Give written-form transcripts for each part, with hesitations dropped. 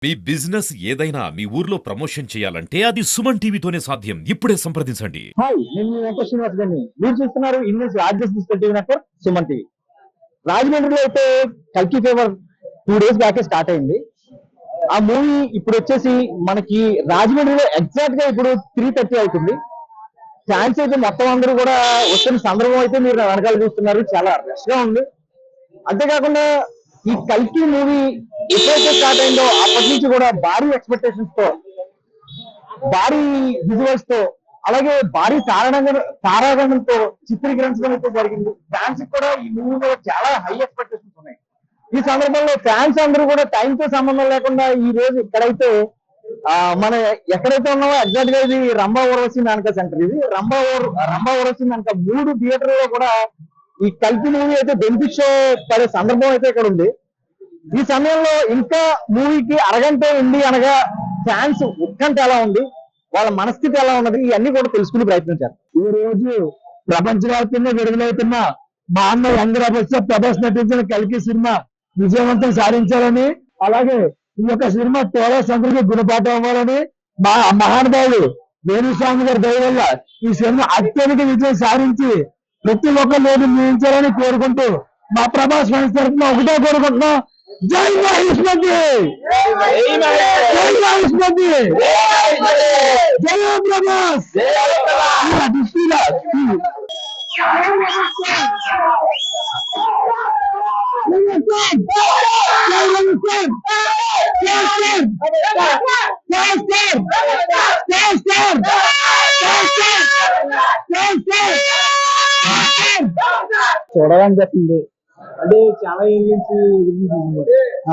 మీ business ఏదైనా మీ ఊర్లో promotion చేయాలంటే అది సుమన్ టీవీతోనే సాధ్యం. ఇప్పుడే సంప్రదించండి. హాయ్, నేను మీ వెంకట శ్రీనివాస్ గారిని. మీరు చూస్తున్నారు Indians largest digital TV network Suman TV. రాజమండ్రిలో అయితే కల్కి ఫీవర్ 2 days బ్యాకే స్టార్ట్ అయింది. ఆ మూవీ ఇప్పుడు వచ్చేసి మనకి రాజమండ్రిలో ఎగ్జాక్ట్ గా ఇప్పుడు 3:30 అవుతుంది. ఫ్యాన్స్ అయితే మొత్తం అందరూ కూడా వస్తున్న సందర్భం అయితే మీరు వెనకాల చూస్తున్నారు. చాలా రష్ గా ఉంది. అంతేకాకుండా ఈ కల్కి మూవీ ఎప్పుడైతే స్టార్ట్ అయిందో అప్పటి నుంచి కూడా భారీ ఎక్స్పెక్టేషన్స్ తో, భారీ విజువల్స్ తో, అలాగే భారీ తారాగణంతో చిత్రీకరించడం అయితే జరిగింది. ఫ్యాన్స్ కూడా ఈ మూవీలో చాలా హై ఎక్స్పెక్టేషన్స్ ఉన్నాయి. ఈ సందర్భంలో ఫ్యాన్స్ అందరూ కూడా టైం తో సంబంధం లేకుండా ఈ రోజు ఇక్కడైతే మన ఎక్కడైతే ఉన్నామో ఎగ్జాక్ట్ గా ఇది రంభా ఊర్వశి మేనకా సెంటర్. ఇది రంభా ఊర్వశి మేనకా 3 థియేటర్లో కూడా ఈ కల్కి మూవీ అయితే బెనిఫిట్ షో పడే సందర్భం అయితే ఇక్కడ ఉంది. ఈ సమయంలో ఇంకా మూవీకి అరగంట ఉంది అనగా ఫ్యాన్స్ ఉత్కంఠ ఎలా ఉంది, వాళ్ళ మనస్థితి ఎలా ఉన్నది, ఇవన్నీ కూడా తెలుసుకునే ప్రయత్నించారు. ఈ రోజు ప్రపంచవ్యాప్తంగా విడుదలవుతున్న మా అన్న యంగ్ రాబర్స్ ప్రభాస్ నటించిన కల్కి సినిమా విజయవంతం సాధించాలని, అలాగే ఈ యొక్క సినిమా టోరస్ అందరికీ గుణపాఠం అవ్వాలని, మా మహానుభావుడు వేణుస్వామి గారి దయ వల్ల ఈ సినిమా అత్యధిక విజయం సాధించి ప్రతి ఒక్కరు లోటు ముగించాలని కోరుకుంటూ మా ప్రభాస్ ఫ్యాన్స్ తరఫున ఒకటే కోరుకుంటున్నాం. జై మహేష్మతి, జై మహేష్మతి, జై ప్రభాస్. చూడాలని చెప్పింది అంటే చాలా ఏం నుంచి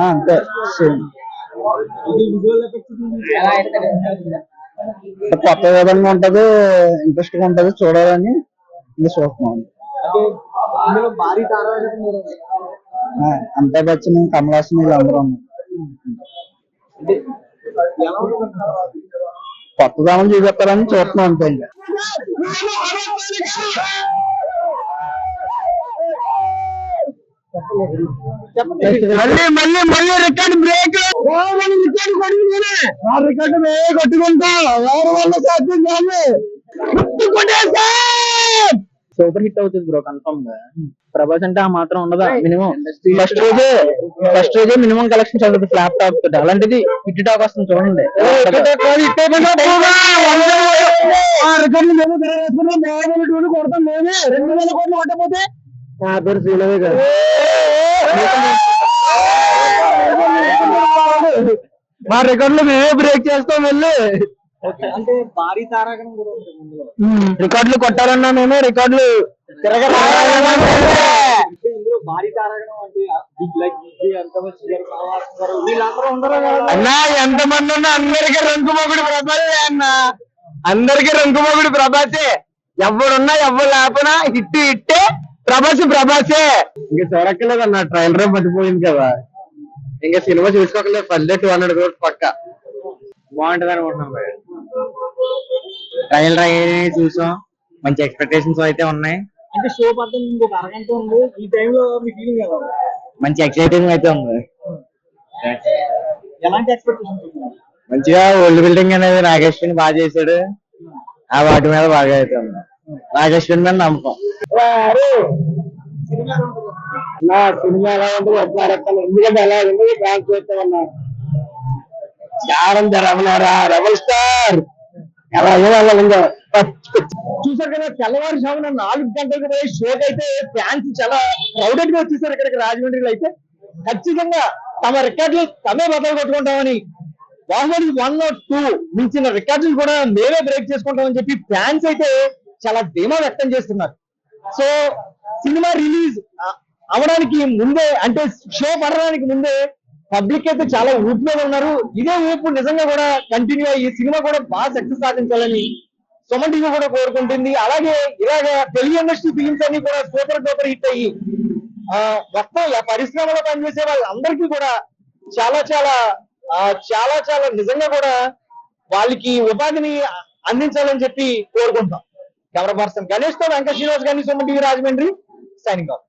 అంతే. కొత్త విధంగా ఉంటది, ఇంట్రెస్ట్ గా ఉంటది చూడాలని చూస్తున్నాం. అమితాబ్ బచ్చన్, కమల్ హాసన్ వీళ్ళందరూ ఉన్నారు. కొత్త దామని చూపెట్టాలని చూస్తున్నాం అంతే. ఇంకా మళ్ళీ రికార్డ్ బ్రేక్, రికార్డు కొట్టుకుంటా ఎవరి వల్ల సాధ్యం కాదు. సూపర్ హిట్ అవుతుంది బ్రో కన్ఫర్మ్ గా. ప్రభాస్ అంటే ఆ మాత్రం ఉండదా? మినిమం ఫస్ట్ రోజే మినిమం కలెక్షన్స్ ఉంటుంది ఫ్లాప్ టాప్ తోటి. అలాంటిది హిట్ టాక్ వస్తుంది చూడండి. కొడతాం మేమే 2,000 కోట్లు కొట్టకపోతే నా పేరు శ్రీలవే గారు. మా రికార్డులు మేమే బ్రేక్ చేస్తాం వెళ్ళి. అంటే భారీ తారాగణం కూడా రికార్డులు కొట్టాలన్నా మేమే, రికార్డులు భారీ తారాగణం అంటే అన్నా ఎంతమంది ఉన్నా అందరికీ రంకుమొగుడు ప్రభాసే అన్న. అందరికీ రంకుమొగుడు ప్రభాసే. ఎవడున్నా ఎవరు లేకపోయినా హిట్ హిట్టే, ప్రభాసే. ఇంకా చూడక్కర్లేదన్న, ట్రైలర్ పట్టిపోయింది కదా. ఇంకా సినిమా చూసుకోకలేదు. 200 crores పక్క బాగుంటది అనుకుంటున్నాం. ట్రైలర్ చూసాం, మంచి ఎక్స్పెక్టేషన్స్ అయితే ఉన్నాయి. అంటే షో పడ్డం ఇంకొక అరగంట ఉంది. ఈ టైంలో మీ ఫీలింగ్ ఎలా? మంచి ఎక్సైటింగ్ అయితే ఉంది. ఎలాంటి ఎక్స్పెక్టేషన్స్? మంచిగా ఓల్డ్ బిల్డింగ్ అనేది నాగేశ్వరి బాగా చేశాడు. ఆ వాటి మీద బాగా అయితే ఉంది. నాగేశ్వరి మీద నమ్మకం. నా సినిమా ఎలా ఉంటుంది ఎందుకంటే ఎలా ఉంది డాన్స్ చేస్తామన్నా రెబల్ స్టార్ ఎలా చూసారు కదా. తెల్లవారుజామున 4 గంటలకు పోయి షోకి అయితే ఫ్యాన్స్ చాలా క్రౌడెడ్ గా వచ్చేసారు ఇక్కడికి రాజమండ్రిలో. అయితే ఖచ్చితంగా తమ రికార్డులు తమే బదులు కొట్టుకుంటామని, బాహుబలి 1 or 2 మించిన రికార్డులు కూడా మేమే బ్రేక్ చేసుకుంటామని చెప్పి ఫ్యాన్స్ అయితే చాలా ధీమా వ్యక్తం చేస్తున్నారు. సో సినిమా రిలీజ్ అవడానికి ముందే, అంటే షో పడడానికి ముందే పబ్లిక్ అయితే చాలా ఊపు మీద ఉన్నారు. ఇదే ఊపు నిజంగా కూడా కంటిన్యూ అయ్యి సినిమా కూడా బాగా సక్సెస్ సాధించాలని సుమన్ టీవీ కూడా కోరుకుంటుంది. అలాగే ఇలాగా తెలుగు ఇండస్ట్రీ ఫిలిమ్స్ అన్ని కూడా సూపర్ హిట్ అయ్యి మొత్తం పరిశ్రమలో పనిచేసే వాళ్ళందరికీ కూడా చాలా చాలా చాలా చాలా నిజంగా కూడా వాళ్ళకి ఉపాధిని అందించాలని చెప్పి కోరుకుంటాం. కెమెరా పర్సన్ గణేష్ తో వెంకట శ్రీనివాస్ గారిని, Suman TV Rajahmundry, signing off.